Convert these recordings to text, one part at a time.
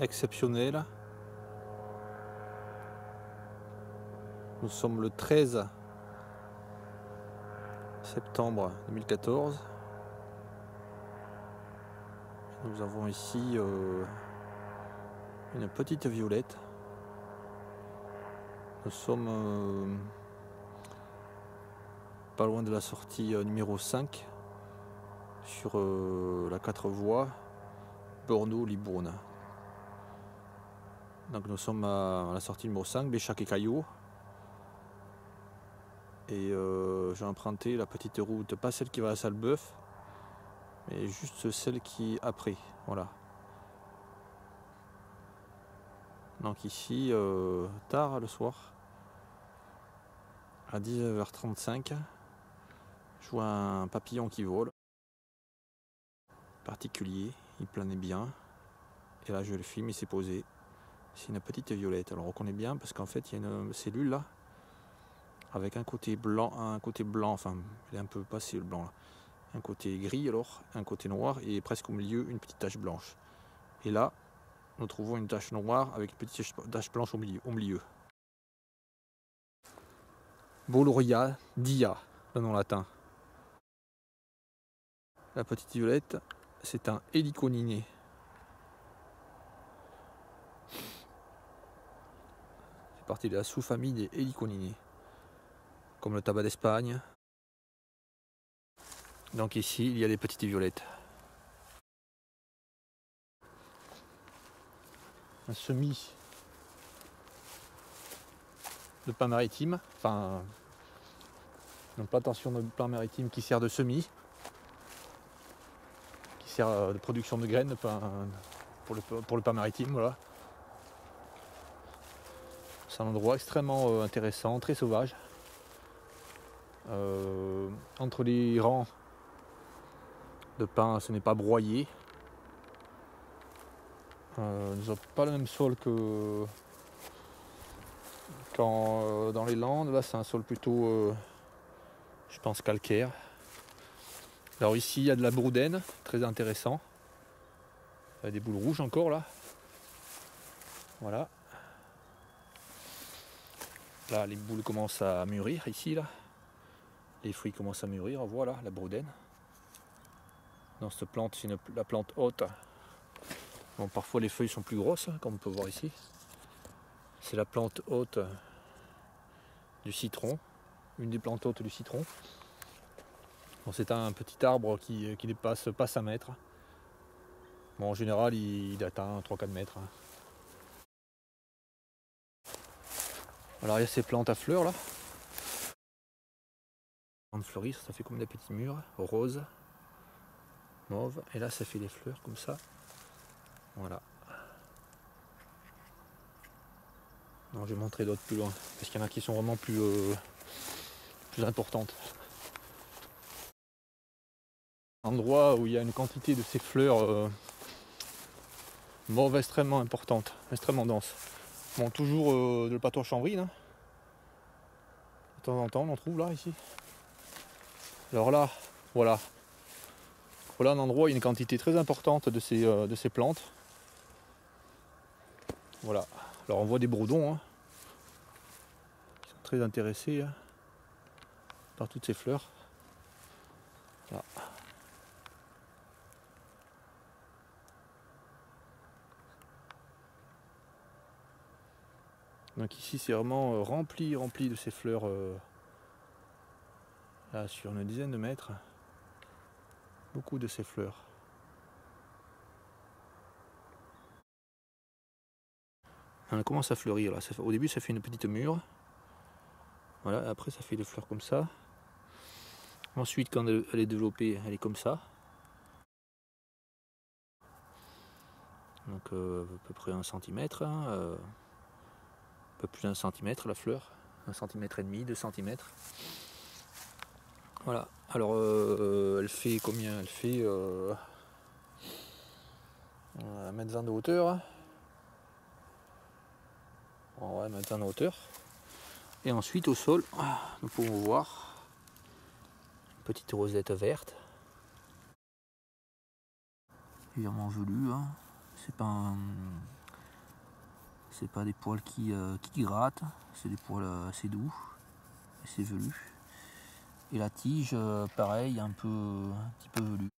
exceptionnelle. Nous sommes le 13 septembre 2014. Nous avons ici une petite violette. Nous sommes pas loin de la sortie numéro 5 sur la 4 voies Bordeaux-Libourne. Donc nous sommes à la sortie numéro 5, Béchac et Caillot. Et j'ai emprunté la petite route, pas celle qui va à Salbeuf, mais juste celle qui est après. Voilà. Donc ici, tard le soir, à 19h35, je vois un papillon qui vole. Particulier, il planait bien. Et là je le filme, il s'est posé. C'est une petite violette. Alors on reconnaît bien parce qu'en fait il y a une cellule là, avec un côté blanc, enfin il est un peu passé le blanc là. Un côté gris alors, un côté noir et presque au milieu une petite tache blanche. Et là, nous trouvons une tache noire avec une petite tache blanche au milieu. Boloria dia, le nom latin. La petite violette, c'est un héliconiné. C'est partie de la sous-famille des héliconinés, comme le tabac d'Espagne. Donc ici, il y a des petites violettes. Un semis de pain maritime, enfin une plantation de pain maritime qui sert de semis, qui sert de production de graines de pain, pour le pain maritime, voilà. C'est un endroit extrêmement intéressant, très sauvage. Entre les rangs de pain, ce n'est pas broyé. Nous n'avons pas le même sol dans les Landes. Là, c'est un sol plutôt, je pense, calcaire. Alors ici, il y a de la broudenne, très intéressant. Il y a des boules rouges encore là. Voilà. Là, les boules commencent à mûrir ici là. Les fruits commencent à mûrir. Voilà la broudenne. Dans cette plante, c'est la plante haute. Bon, parfois les feuilles sont plus grosses, comme on peut voir ici. C'est la plante haute du citron, une des plantes hautes du citron. Bon, c'est un petit arbre qui dépasse pas 5 mètres. Bon, en général, il atteint 3-4 mètres. Alors il y a ces plantes à fleurs là. Avant de fleurir, ça fait comme des petits murs, roses, mauve, et là ça fait des fleurs comme ça. Voilà. Non, je vais montrer d'autres plus loin, parce qu'il y en a qui sont vraiment plus importantes. Un endroit où il y a une quantité de ces fleurs mauves extrêmement importante, extrêmement dense. Bon, toujours de le patois chanvrine. Hein. De temps en temps, on en trouve là, ici. Alors là, voilà. Voilà un endroit où il y a une quantité très importante de ces plantes. Voilà. Alors on voit des bourdons hein, qui sont très intéressés hein, par toutes ces fleurs. Là. Donc ici c'est vraiment rempli de ces fleurs là sur une dizaine de mètres. Beaucoup de ces fleurs. Elle commence à fleurir là. Au début ça fait une petite mûre. Voilà, après ça fait des fleurs comme ça. Ensuite quand elle est développée, elle est comme ça. Donc à peu près 1 centimètre. Hein, un peu plus d'1 centimètre la fleur. 1,5 centimètre, 2 centimètres. Voilà. Alors elle fait combien? Elle fait 1,20 m de hauteur. Bon, ouais, 1,20 m de hauteur. Et ensuite au sol, nous pouvons voir une petite rosette verte. Légèrement velue, hein. C'est pas c'est pas des poils qui grattent, c'est des poils assez doux, assez velus. Et la tige, pareil, un petit peu velue.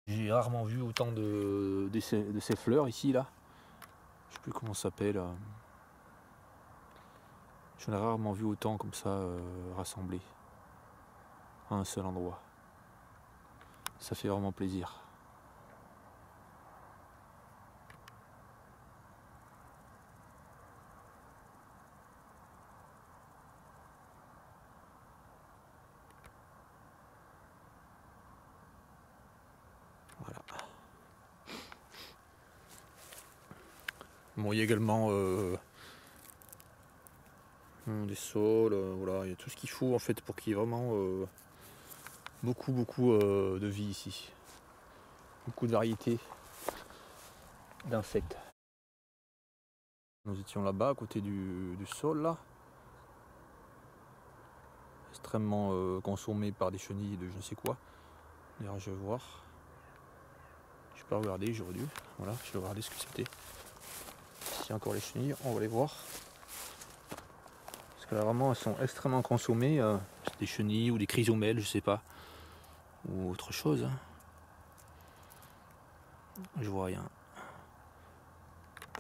J'ai rarement vu autant de ces fleurs ici, là. Je sais plus comment ça s'appelle. J'en ai rarement vu autant comme ça rassemblés à un seul endroit. Ça fait vraiment plaisir. Voilà. Bon, il y a également des saules, voilà, il y a tout ce qu'il faut en fait pour qu'il y ait vraiment beaucoup de vie ici. Beaucoup de variétés d'insectes. Nous étions là-bas à côté du sol là. Extrêmement consommé par des chenilles de je ne sais quoi. D'ailleurs je vais voir. Je peux pas regarder, j'aurais dû. Voilà, je vais regarder ce que c'était. S'il y a encore les chenilles, on va les voir. Parce que là vraiment elles sont extrêmement consommées. Des chenilles ou des chrysomèles, je sais pas. Ou autre chose. Je vois rien.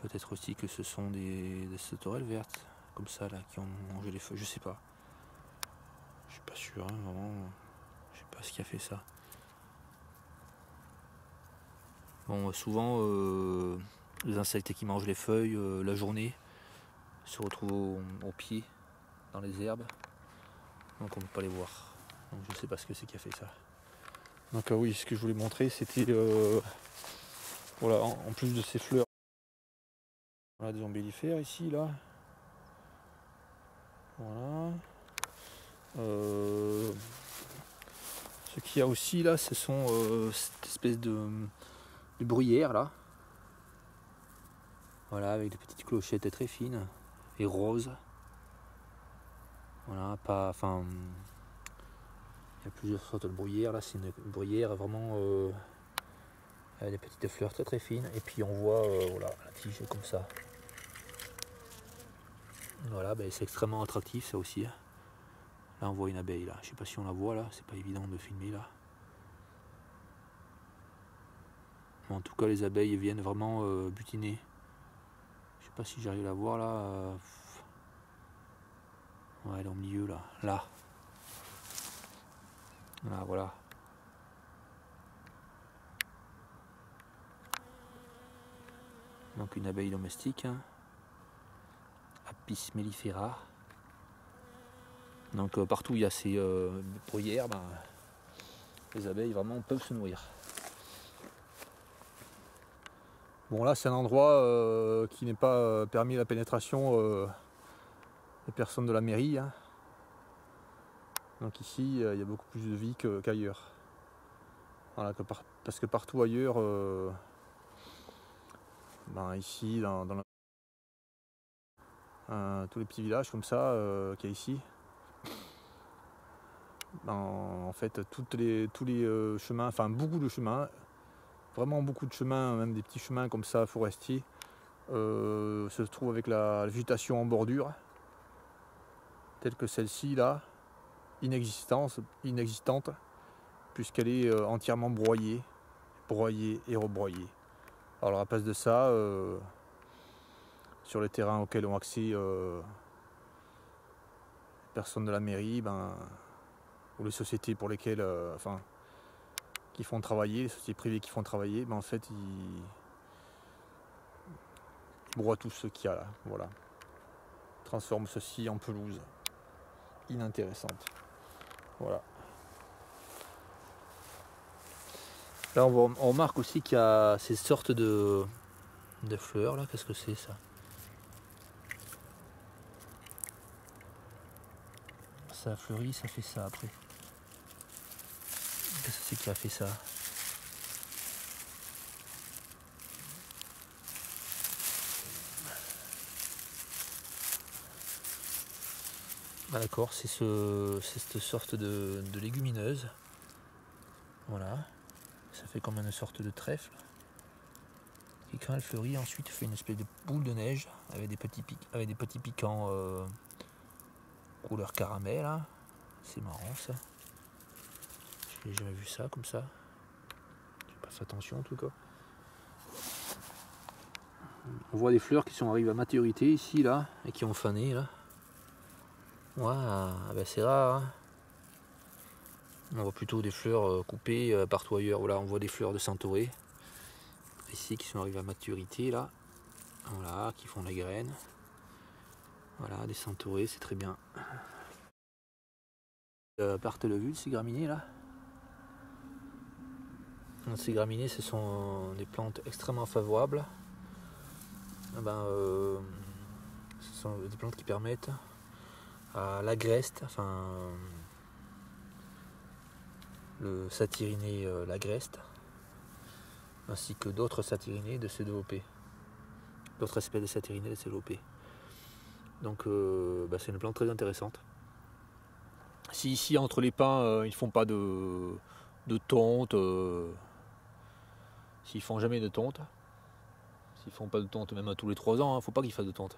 Peut-être aussi que ce sont des sauterelles vertes, comme ça là, qui ont mangé les feuilles, je sais pas. Je suis pas sûr, hein, vraiment. Je sais pas ce qui a fait ça. Bon, souvent, les insectes qui mangent les feuilles la journée se retrouvent au pied, dans les herbes. Donc on ne peut pas les voir. Donc je sais pas ce que c'est qui a fait ça. Donc oui, ce que je voulais montrer, c'était voilà, en plus de ces fleurs, on a des ombellifères ici, là. Voilà. Ce qu'il y a aussi là, ce sont cette espèce de bruyère là. Voilà, avec des petites clochettes très fines et roses. Voilà, pas. Enfin. Il y a plusieurs sortes de bruyères là, c'est une bruyère vraiment avec des petites fleurs très fines. Et puis on voit voilà, la tige comme ça. Voilà, ben, c'est extrêmement attractif ça aussi. Là on voit une abeille là. Je sais pas si on la voit là, c'est pas évident de filmer là. En tout cas, les abeilles viennent vraiment butiner. Je sais pas si j'arrive à la voir là. Ouais, elle est au milieu là. Là. Là, voilà. Donc une abeille domestique. Apis mellifera. Donc partout où il y a ces bruyères, ben, les abeilles vraiment peuvent se nourrir. Bon là c'est un endroit qui n'est pas permis la pénétration des personnes de la mairie. Hein. Donc ici il y a beaucoup plus de vie qu'ailleurs. Voilà, parce que partout ailleurs, ben, ici dans tous les petits villages comme ça qu'il y a ici, ben, en fait tous les chemins, enfin beaucoup de chemins, vraiment beaucoup de chemins, même des petits chemins comme ça forestiers, se trouvent avec la végétation en bordure, telle que celle-ci là, inexistante, puisqu'elle est entièrement broyée et rebroyée. Alors à la place de ça, sur les terrains auxquels ont accès les personnes de la mairie, ben, ou les sociétés pour lesquelles, enfin, qui font travailler, les sociétés privées qui font travailler, ben en fait ils broient tout ce qu'il y a là, voilà. Transforment ceci en pelouse inintéressante. Voilà. Là on remarque aussi qu'il y a ces sortes de fleurs là, qu'est-ce que c'est ça? Ça fleurit, ça fait ça après. Qu'est-ce que c'est qui a fait ça? Ah, d'accord, c'est cette sorte de légumineuse. Voilà. Ça fait comme une sorte de trèfle. Et quand elle fleurit, ensuite elle fait une espèce de boule de neige avec des petits piquants couleur caramel. Hein. C'est marrant ça. J'ai jamais vu ça comme ça. J'ai pas fait attention en tout cas. On voit des fleurs qui sont arrivées à maturité ici là et qui ont fané là. Waouh, ben c'est rare. Hein. On voit plutôt des fleurs coupées partout ailleurs. Voilà, on voit des fleurs de centaurée ici qui sont arrivées à maturité là. Voilà, qui font les graines. Voilà, des centaurées, c'est très bien. Partez le vu, ces graminées là. Ces graminées, ce sont des plantes extrêmement favorables. Ce sont des plantes qui permettent à l'agreste, enfin le satyriné l'agreste, ainsi que d'autres satyrinés de se développer, d'autres espèces de satyrinés de se développer. Donc c'est une plante très intéressante. Si ici entre les pins ils font pas de tonte, s'ils font jamais de tonte, s'ils font pas de tonte même à tous les 3 ans, faut pas qu'ils fassent de tonte.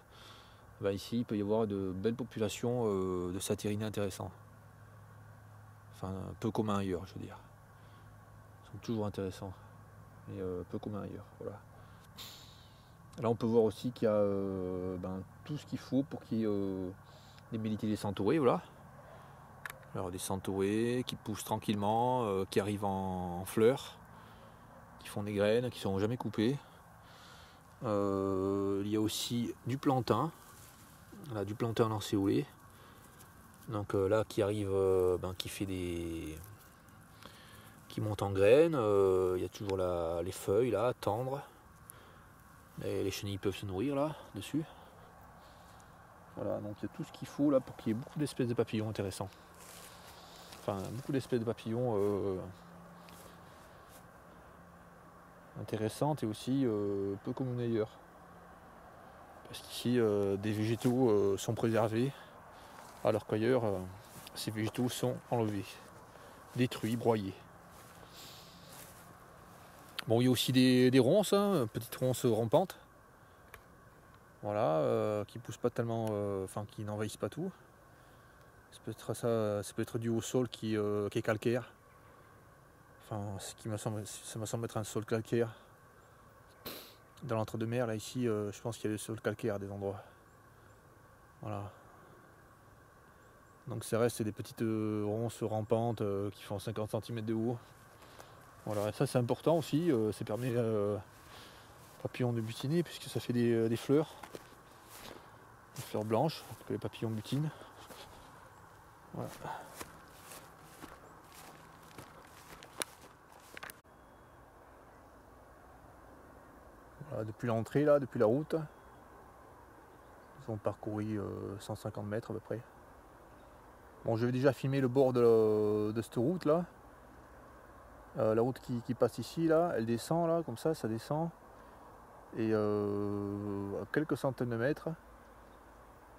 Ici il peut y avoir de belles populations de satyrinés intéressants. Enfin peu communs ailleurs, je veux dire. Ils sont toujours intéressants, mais peu communs ailleurs. Voilà. Là on peut voir aussi qu'il y a tout ce qu'il faut pour qu'il y ait l'humidité des centaurées, voilà. Alors des centaurées qui poussent tranquillement, qui arrivent en fleurs, qui font des graines, qui ne sont jamais coupées. Il y a aussi du plantain, là, du plantain lancéolé. Donc là qui arrive, qui fait qui monte en graines. Il y a toujours les feuilles là, tendres. Et les chenilles peuvent se nourrir là dessus. Voilà, donc il y a tout ce qu'il faut là pour qu'il y ait beaucoup d'espèces de papillons intéressants. Enfin, beaucoup d'espèces de papillons intéressantes et aussi peu communes ailleurs. Parce qu'ici, des végétaux sont préservés, alors qu'ailleurs, ces végétaux sont enlevés, détruits, broyés. Bon, il y a aussi des ronces, hein, petites ronces rampantes. Voilà, qui poussent pas tellement, qui n'envahissent pas tout. Ça peut être dû au sol qui est calcaire. Enfin, ça me semble être un sol calcaire. Dans l'entre-deux-mers, là, ici, je pense qu'il y a le sol calcaire à des endroits. Voilà. Donc ça reste des petites ronces rampantes qui font 50 cm de haut. Voilà, et ça c'est important aussi, ça permet aux papillons de butiner puisque ça fait des fleurs blanches que les papillons butinent. Voilà. Voilà, depuis l'entrée là, depuis la route, ils ont parcouru 150 mètres à peu près. Bon, je vais déjà filmer le bord de cette route là. La route qui passe ici là, elle descend là, comme ça descend. Et à quelques centaines de mètres,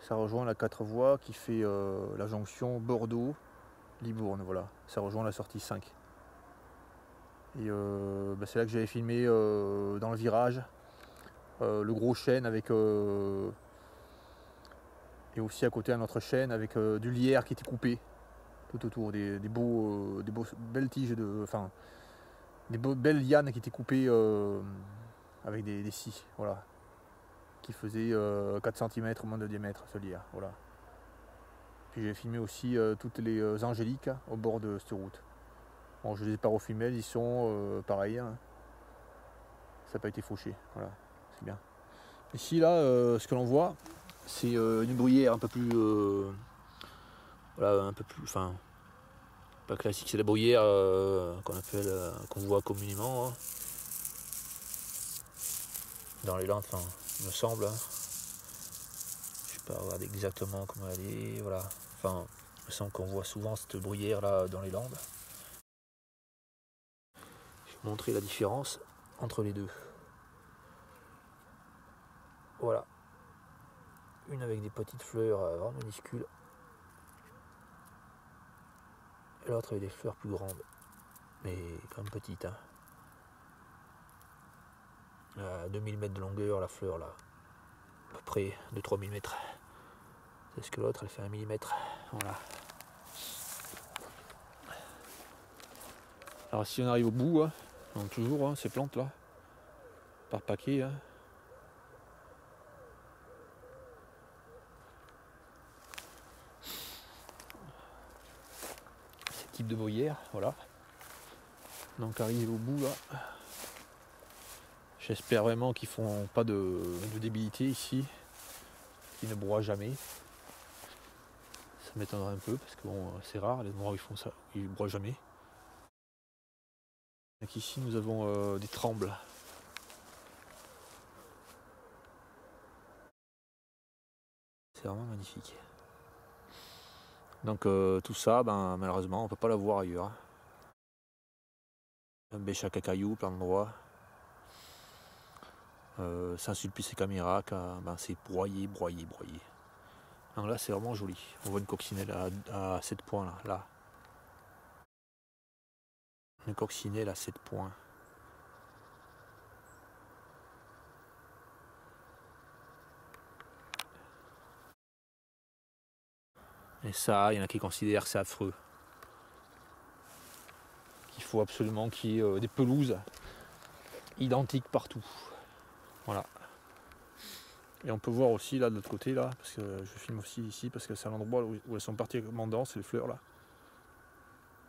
ça rejoint la 4 voies qui fait la jonction Bordeaux-Libourne, voilà. Ça rejoint la sortie 5. Et c'est là que j'avais filmé dans le virage le gros chêne avec et aussi à côté un autre chêne avec du lierre qui était coupé tout autour, des belles tiges des belles lianes qui étaient coupées avec des scies, voilà, qui faisaient 4 cm au moins de diamètre ce lierre, voilà. Puis j'ai filmé aussi toutes les angéliques au bord de cette route. Bon, je ne les ai pas refilmées, ils sont pareils, hein. Ça n'a pas été fauché, voilà, c'est bien. Ici là, ce que l'on voit, c'est une bruyère un peu plus, pas classique, c'est la bruyère qu'on voit communément hein, dans les Landes, il me semble. Hein. Je ne sais pas regarder exactement comment elle est, voilà. Enfin, il me semble qu'on voit souvent cette bruyère là dans les Landes. Je vais vous montrer la différence entre les deux. Voilà. Une avec des petites fleurs vraiment minuscules. Et l'autre avec des fleurs plus grandes. Mais quand même petites. Hein. 2 mm de longueur la fleur là. À peu près 2-3 mm. C'est ce que l'autre elle fait 1 mm. Voilà. Alors si on arrive au bout, hein, donc toujours hein, ces plantes là, par paquet. Hein. Ces types de bruyères, voilà. Donc arrive au bout là. J'espère vraiment qu'ils font pas de débilité ici, qu'ils ne broient jamais. Ça m'étonnerait un peu parce que bon, c'est rare les endroits où ils font ça, ils broient jamais. Donc ici nous avons des trembles. C'est vraiment magnifique. Donc tout ça, ben, malheureusement, on peut pas l'avoir ailleurs. Un bêche à cacailloux, plein d'endroits. Saint-Sulpice et Camirac, ben, c'est broyé. Donc là, c'est vraiment joli. On voit une coccinelle à 7 points là. Une coccinelle à 7 points. Et ça, il y en a qui considèrent que c'est affreux. Qu'il faut absolument qu'il y ait des pelouses identiques partout. Voilà. Et on peut voir aussi là de l'autre côté là, parce que je filme aussi ici, parce que c'est l'endroit où elles sont particulièrement denses, les fleurs là.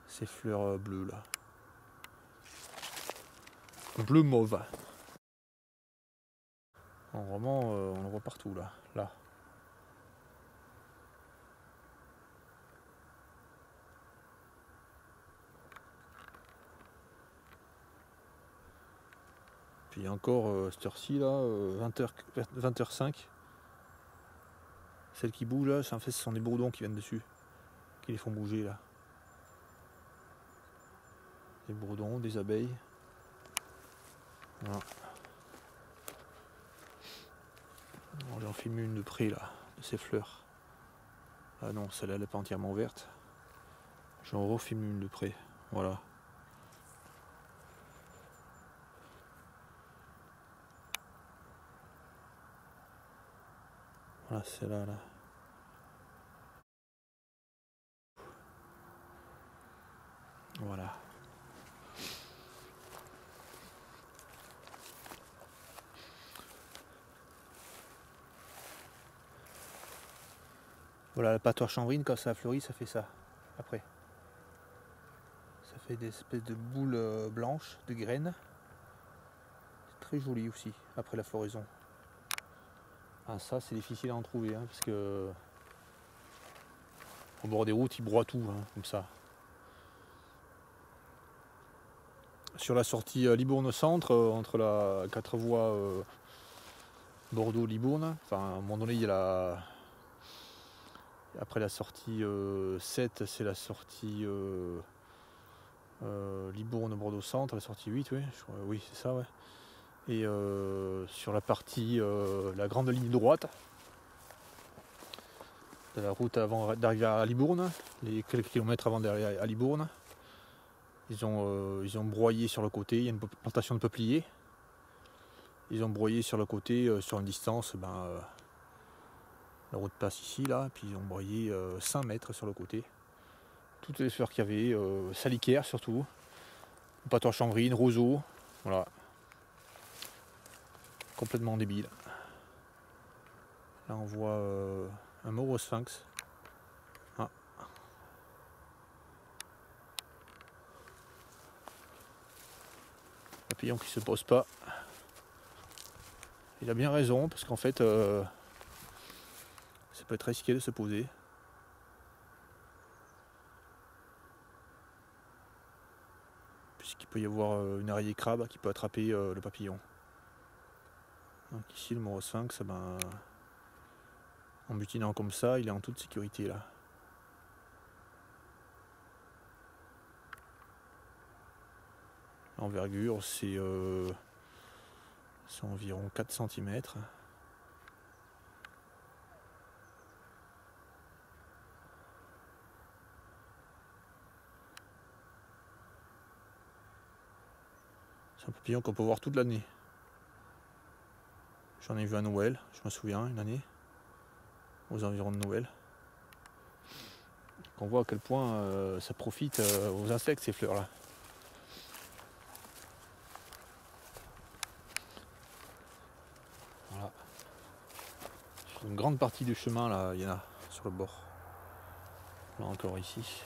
Ces fleurs bleues là. Bleu mauve. Donc, vraiment, on le voit partout là. Puis encore cette heure-ci là, 20h05. Celles qui bougent là, en fait ce sont des bourdons qui viennent dessus, qui les font bouger là. Des bourdons, des abeilles. Voilà. J'en filme une de près là, de ces fleurs. Ah non, celle-là elle n'est pas entièrement verte. J'en refilme une de près. Voilà. Voilà, celle-là là. Voilà. Voilà, la patois chanvrine, quand ça a fleuri, ça fait ça. Après. Ça fait des espèces de boules blanches, de graines. C'est très joli aussi, après la floraison. Ah, ça, c'est difficile à en trouver, hein, parce que au bord des routes, ils broient tout, hein, comme ça. Sur la sortie Libourne Centre, entre la 4 voies Bordeaux-Libourne, enfin, à un moment donné, il y a la... Après la sortie 7, c'est la sortie Libourne-Bordeaux Centre, la sortie 8, oui, oui c'est ça, ouais. Et sur la partie, la grande ligne droite de la route avant d'arriver à Libourne, les quelques kilomètres avant d'arriver à Libourne, ils ont broyé sur le côté, il y a une plantation de peupliers. Ils ont broyé sur le côté, sur une distance, la route passe ici, là, puis ils ont broyé 5 mètres sur le côté. Toutes les fleurs qu'il y avait, salicaires surtout, patois chanvrine, roseau, voilà. Complètement débile. Là on voit un maurosphinx. Ah. Papillon qui se pose pas. Il a bien raison, parce qu'en fait, ça peut être risqué de se poser. Puisqu'il peut y avoir une araignée crabe qui peut attraper le papillon. Donc ici le maurosphinx, en butinant comme ça, il est en toute sécurité là. L'envergure c'est environ 4 cm. C'est un papillon qu'on peut voir toute l'année. J'en ai vu à Noël, je me souviens, une année, aux environs de Noël. On voit à quel point ça profite aux insectes, ces fleurs-là. Voilà. Sur une grande partie du chemin, là, il y en a sur le bord. Là encore ici.